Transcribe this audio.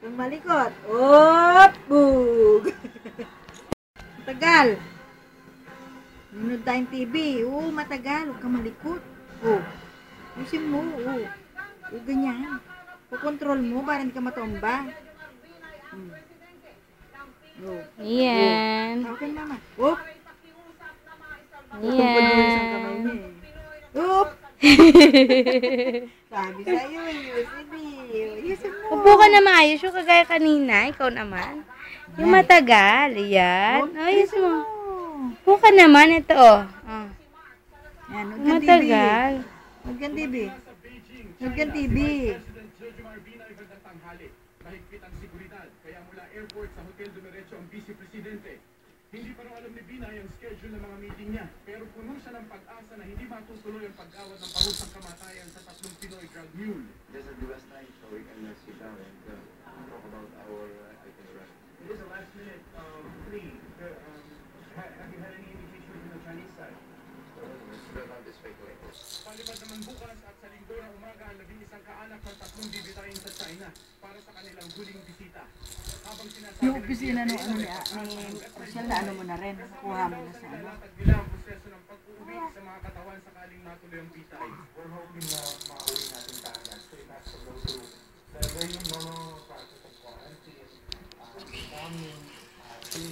Malikot. Op! Bug! Matagal. Nanood tayong TV. Oo, matagal. Huwag ka malikot. Oo. Ayusin mo. Oo. Oo, ganyan. Kukontrol mo para hindi ka matomba. Oo. Ayan. Okay, mama. Op! Ayan. Oop! Sabi sa'yo, ayusin mo. Upo ka na maayos yung kagaya kanina. Ikaw naman. Yung matagal. Ayan. Ayos mo. Upo ka naman. Ito, oh. Yan, Matagal. Huwag kang TV. Huwag kang TV. Mahigpit ang seguridad, kaya mula airport sa hotel dumiretso ang vice presidente. Hindi pa raw alam ni Binay ang schedule ng mga meeting niya, pero puno siya ng pag-asa na hindi matutuloy ang pag-awat ng parusang kamatayan sa 3 Pinoy drug mule. This is the best time, so we can sit down and talk about our itinerary. It is a last-minute plea. Have you had any indication from the Chinese side? We don't have to speculate. Palibad naman bukas at sa linggo ng umaga ang 11 kaanak ng 3 bibitayin sa China para sa kanilang huling bisita. Habang sinasabi Yung opisina ni Rochelle na ano mo na rin. Kuha mo na sa ano. latag nila ang proseso ng pag-uwi sa mga katawan sakaling matuloy ang bitay. We're hoping na makauwi natin kaagad. So it has to go through the very normal process of quarantine, bombing,